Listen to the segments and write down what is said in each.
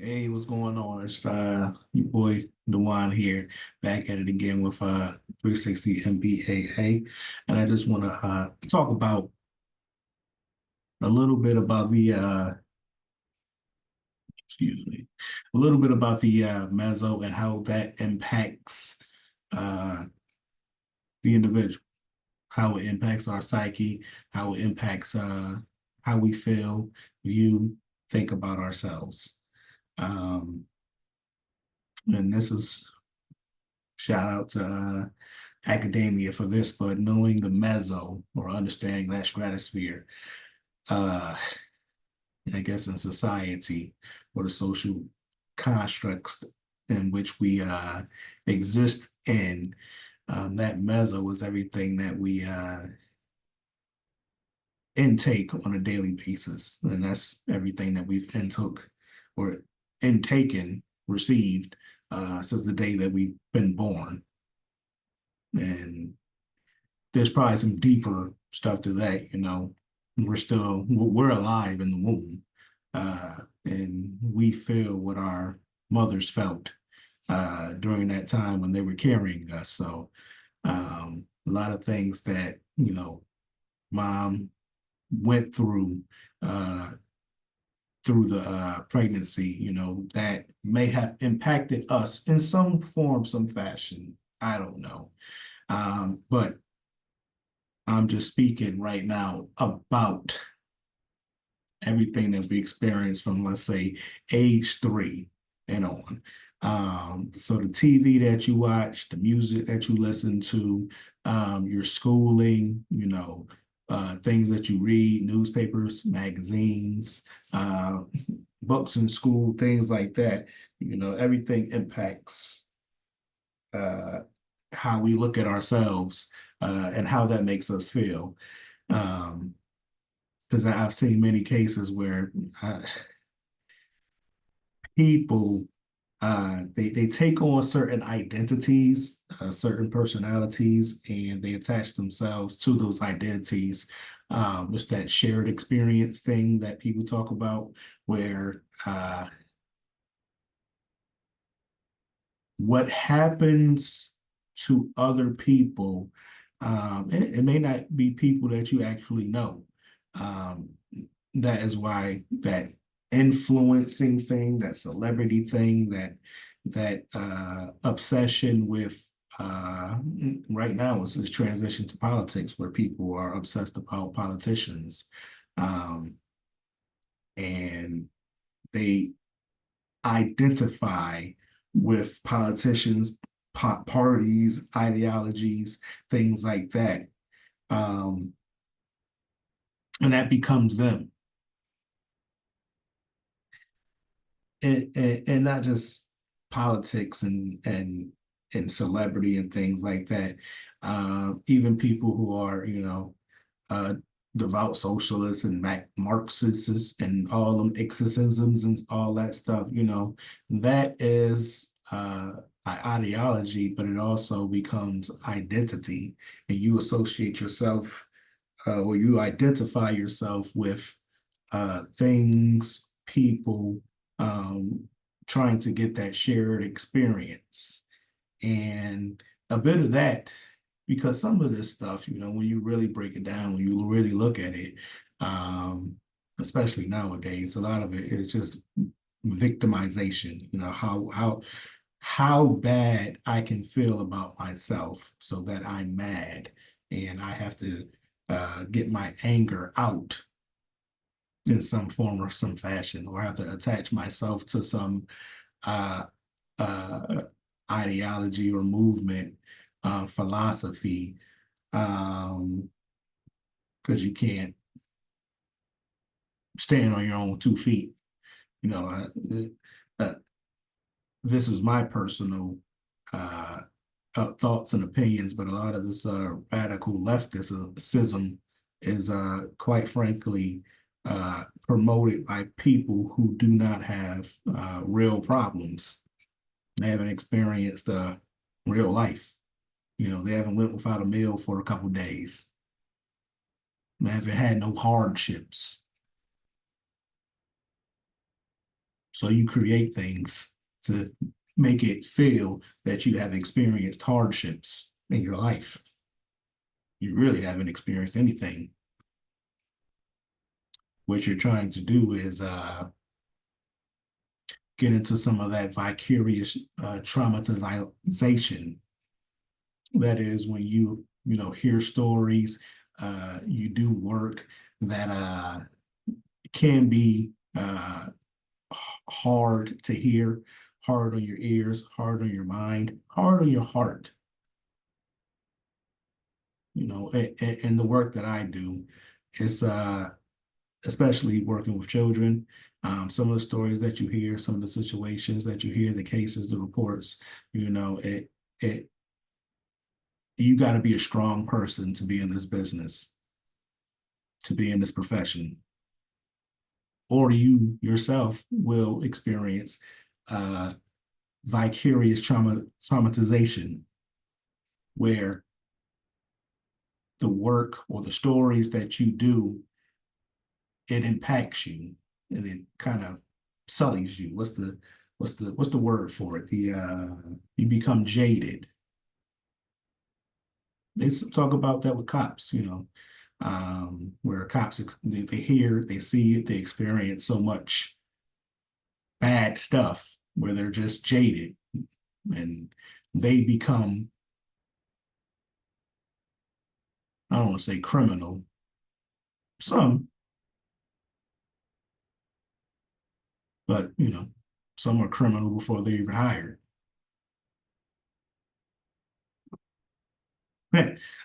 Hey, what's going on? It's your boy Dewan here, back at it again with 360 MBAA. And I just want to talk about a little bit about the excuse me, a little bit about the Mezzo and how that impacts uh the individual, how it impacts our psyche, how it impacts how we feel, view, think about ourselves. Um, and this is shout out to academia for this, but knowing the mezzo or understanding that stratosphere, uh, I guess in society or the social constructs in which we exist in, that mezzo is everything that we intake on a daily basis. And that's everything that we've intook or intaken, received since the day that we've been born. And there's probably some deeper stuff to that, we're alive in the womb. And we feel what our mothers felt during that time when they were carrying us. So a lot of things that, mom went through the pregnancy, that may have impacted us in some form, some fashion. I don't know. But I'm just speaking right now about everything that we experience from, let's say, age 3 and on. So the TV that you watch, the music that you listen to, your schooling, things that you read, newspapers, magazines, uh, books in school, things like that, everything impacts uh, how we look at ourselves and how that makes us feel. Um, because I've seen many cases where people they take on certain identities, certain personalities, and they attach themselves to those identities. It's that shared experience thing that people talk about, where what happens to other people, and it may not be people that you actually know. Um, that is why that influencing thing, that celebrity thing, that obsession with right now is this transition to politics where people are obsessed about politicians, um, and they identify with politicians, parties, ideologies, things like that. Um, and that becomes them. And not just politics and celebrity and things like that. Even people who are, uh, devout socialists and Marxists and all them exorcisms and all that stuff, that is ideology, but it also becomes identity, and you associate yourself or you identify yourself with things, people, um, trying to get that shared experience. And a bit of that, because some of this stuff, when you really break it down, when you really look at it, um, especially nowadays, a lot of it is just victimization, how bad I can feel about myself so that I'm mad and I have to get my anger out in some form or some fashion, or have to attach myself to some uh, uh, ideology or movement, philosophy, because you can't stand on your own 2 feet. You know, uh, this is my personal uh, thoughts and opinions, but a lot of this radical leftism is quite frankly promoted by people who do not have real problems. They haven't experienced real life. They haven't went without a meal for a couple days. They haven't had no hardships. So you create things to make it feel that you have experienced hardships in your life. You really haven't experienced anything. What you're trying to do is get into some of that vicarious traumatization. That is when you know, hear stories, you do work that can be hard to hear, hard on your ears, hard on your mind, hard on your heart. You know, and the work that I do is especially working with children. Some of the stories that you hear, some of the situations that you hear, the cases, the reports, you know, it you got to be a strong person to be in this business, to be in this profession, or you yourself will experience uh, vicarious traumatization, where the work or the stories that you do, it impacts you and it kind of sullies you. What's the word for it? You become jaded. They talk about that with cops, you know, where cops they hear, they see, they experience so much bad stuff where they're just jaded and they become, I don't want to say criminal, some, but you know, some are criminal before they're even hired.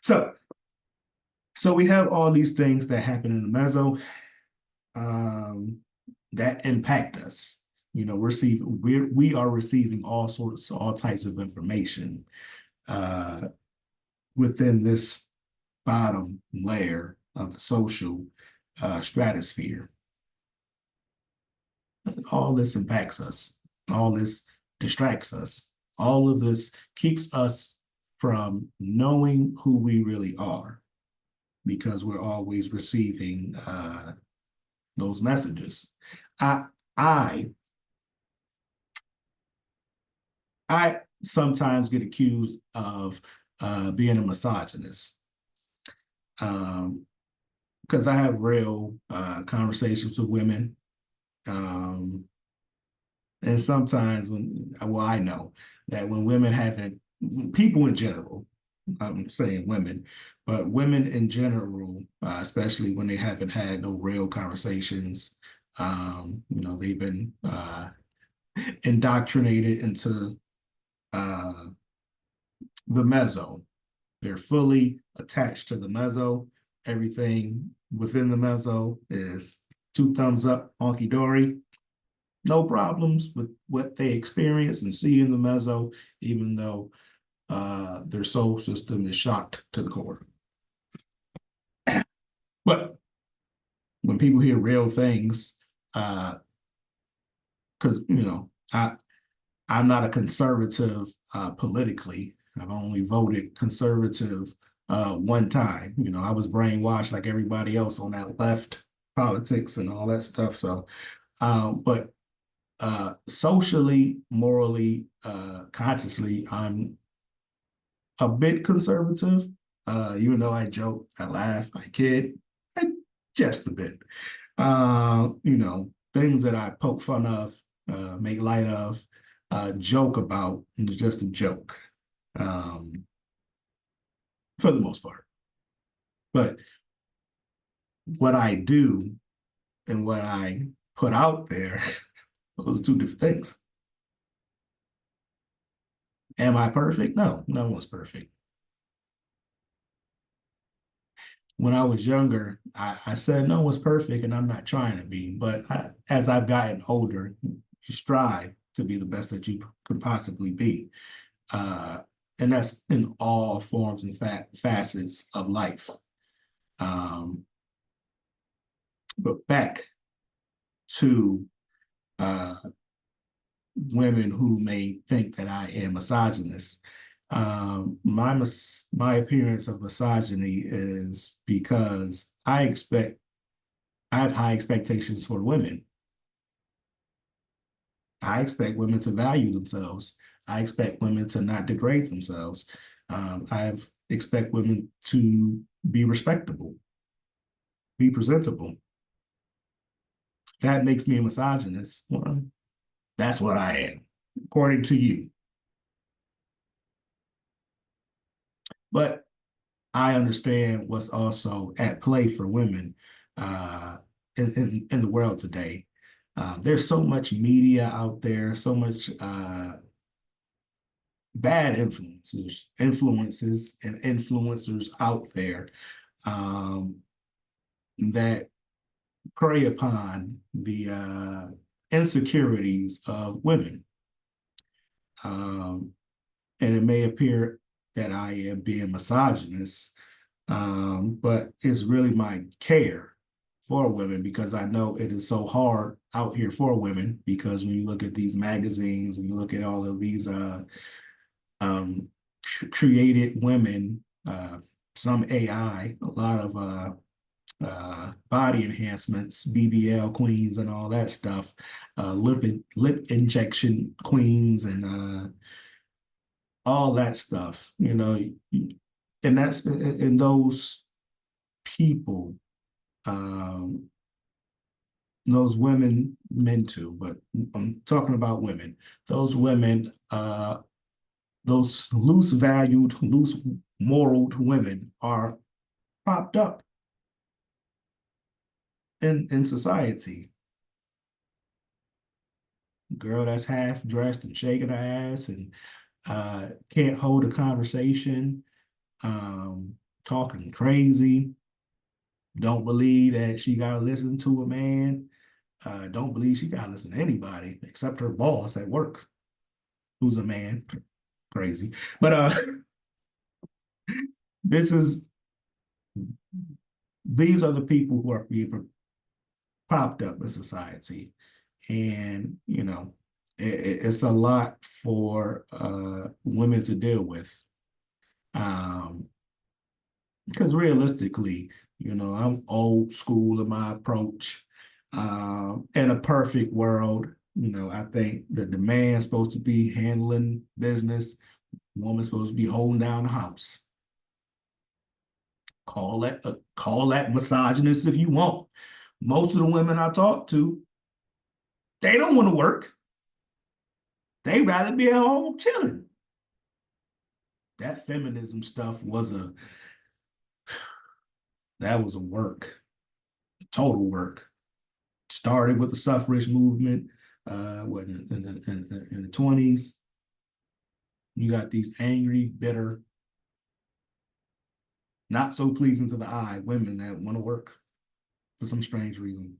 So, so we have all these things that happen in the mezzo um, that impact us. You know, we are receiving all types of information uh, within this bottom layer of the social stratosphere. All this impacts us. All this distracts us. All of this keeps us from knowing who we really are because we're always receiving those messages. I I I sometimes get accused of being a misogynist because I have real conversations with women. Um, and sometimes well, I know that when women haven't, people in general, I'm saying women, but women in general, especially when they haven't had no real conversations, you know, they've been indoctrinated into uh, the mezzo. They're fully attached to the mezzo. Everything within the mezzo is two thumbs up, honky dory. No problems with what they experience and see in the mezzo, even though their soul system is shocked to the core. But when people hear real things, because you know, I'm not a conservative politically. I've only voted conservative one time. You know, I was brainwashed like everybody else on that left politics and all that stuff. So, but socially, morally, consciously, I'm a bit conservative. Even though I joke, I laugh, I kid, just a bit. You know, things that I poke fun of, make light of, joke about, and it's just a joke um, for the most part. But what I do and what I put out there, those are two different things. Am I perfect? No, no one's perfect. When I was younger, I said no one's perfect and I'm not trying to be. But as I've gotten older, you strive to be the best that you could possibly be. Uh, and that's in all forms and facets of life. Um, but back to uh, women who may think that I am misogynist. My appearance of misogyny is because I have high expectations for women. I expect women to value themselves. I expect women to not degrade themselves. I expect women to be respectable, be presentable. That makes me a misogynist. Well, that's what I am, according to you. But I understand what's also at play for women uh, in the world today. There's so much media out there, so much bad influences and influencers out there um, that prey upon the insecurities of women. Um, and it may appear that I am being misogynist, but it's really my care for women because I know it is so hard out here for women. Because when you look at these magazines and you look at all of these um, created women, some AI, a lot of body enhancements, BBL queens, and all that stuff, lip injection queens, and all that stuff. And that's and those people, um, those women, men too, but I'm talking about women. Those women, those loose valued, loose moraled women are propped up in society. Girl that's half dressed and shaking her ass and can't hold a conversation, um, talking crazy, don't believe that she got to listen to a man, don't believe she got to listen to anybody except her boss at work, who's a man. Crazy. But this is these are the people who are being propped up in society. And, it's a lot for women to deal with. Um, because realistically, I'm old school in my approach. In a perfect world, I think that the man's supposed to be handling business, woman's supposed to be holding down the house. Call that misogynist if you want. Most of the women I talk to, they don't want to work. They rather be at home chilling. That feminism stuff that was a work, total work. Started with the suffrage movement, in the 20s. You got these angry, bitter, not so pleasing to the eye women that want to work for some strange reason.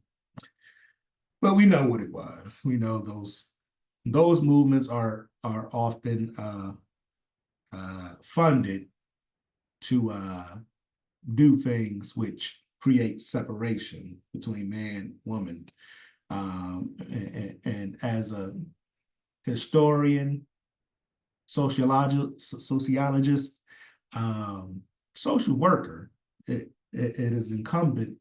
But we know what it was. We know those movements are often funded to do things which create separation between man, woman. And as a historian, sociologist, social worker, it is incumbent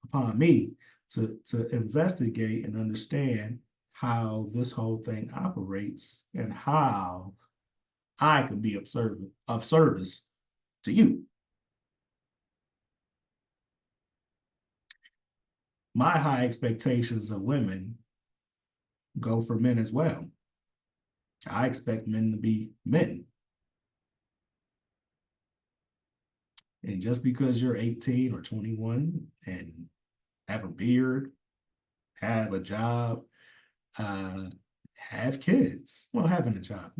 upon me to investigate and understand how this whole thing operates and how I could be of service to you. My high expectations of women go for men as well. I expect men to be men. And just because you're 18 or 21 and have a beard, have a job, uh, have kids. Well, having a job,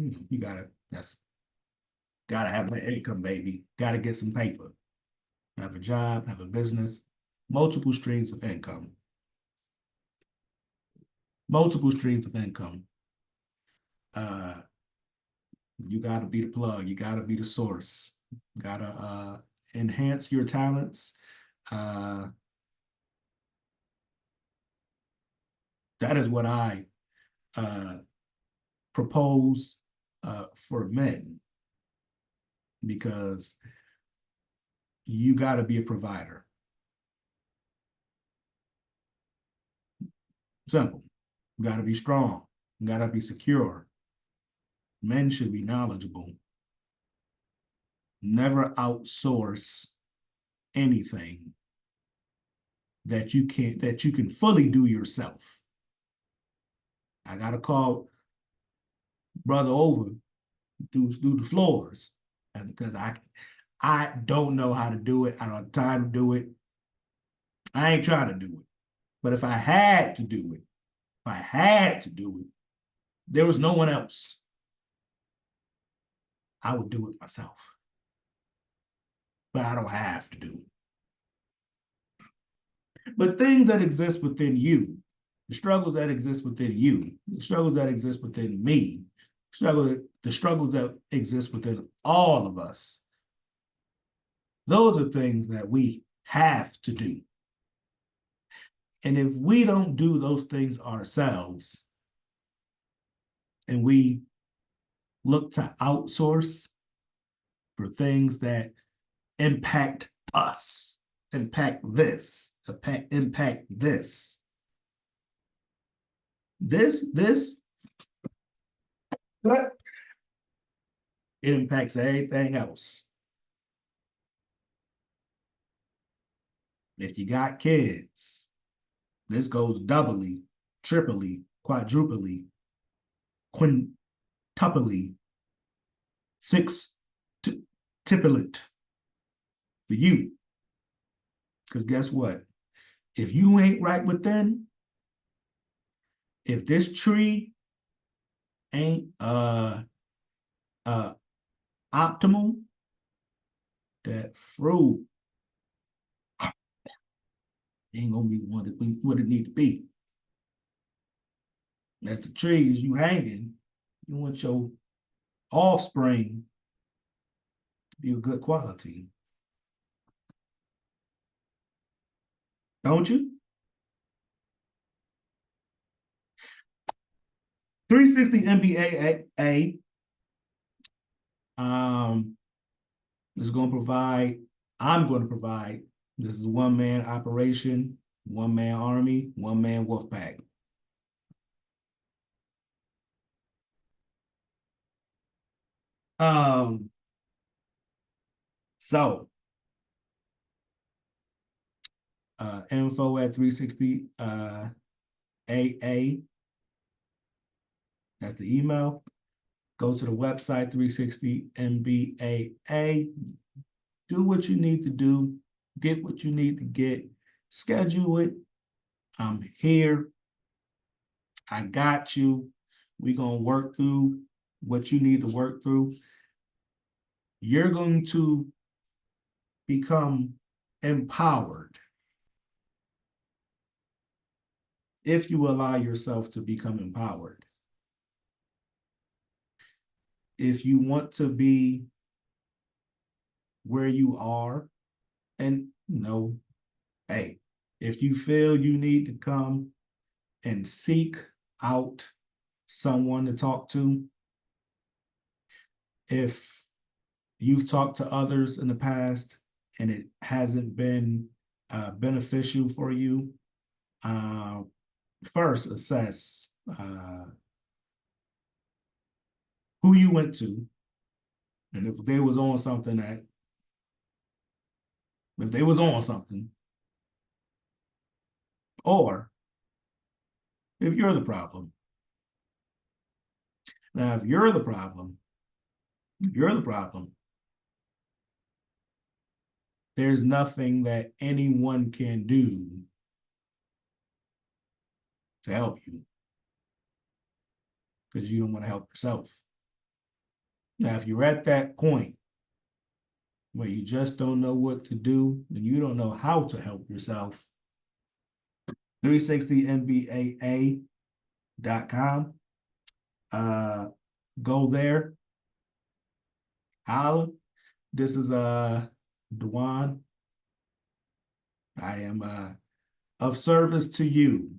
gotta have an income, baby. Gotta get some paper. Have a job, have a business, multiple streams of income. Multiple streams of income. Uh, you gotta be the plug, you gotta be the source, you gotta enhance your talents. Uh, that is what I propose for men, because you got to be a provider. Simple. You got to be strong. You got to be secure. Men should be knowledgeable. Never outsource anything that you can fully do yourself. I got to call brother over, do the floors, and because I don't know how to do it. I don't have time to do it. I ain't trying to do it. But if I had to do it, there was no one else, I would do it myself. But I don't have to do it. But things that exist within you, the struggles that exist within you, the struggles that exist within me, the struggles that exist within all of us, those are things that we have to do. And if we don't do those things ourselves and we look to outsource for things that impact us, impact this, impact this, but it impacts everything else. If you got kids, this goes doubly, triply, quadruply, quintuply, sextuplet for you. Because guess what? If you ain't right within, if this tree ain't optimal, that fruit ain't gonna be what it need to be. As the tree is you hanging, you want your offspring to be of good quality. Don't you? 360 MBA is going to provide, I'm going to provide, this is a one-man operation, one-man army, one-man wolf pack. So info at 360 AA. That's the email. Go to the website 360 MBAA. Do what you need to do. Get what you need to get. Schedule it. I'm here. I got you. We're going to work through what you need to work through. You're going to become empowered if you allow yourself to become empowered. If you want to be where you are, and hey, if you feel you need to come and seek out someone to talk to, if you've talked to others in the past and it hasn't been beneficial for you, first assess who you went to, and if they was on something, or if you're the problem. Now, if you're the problem, there's nothing that anyone can do to help you because you don't want to help yourself. Now, if you're at that point where you just don't know what to do and you don't know how to help yourself, 360mbaa.com. Go there. Holla. This is Dewan. I am of service to you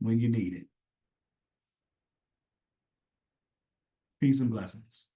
when you need it. Peace and blessings.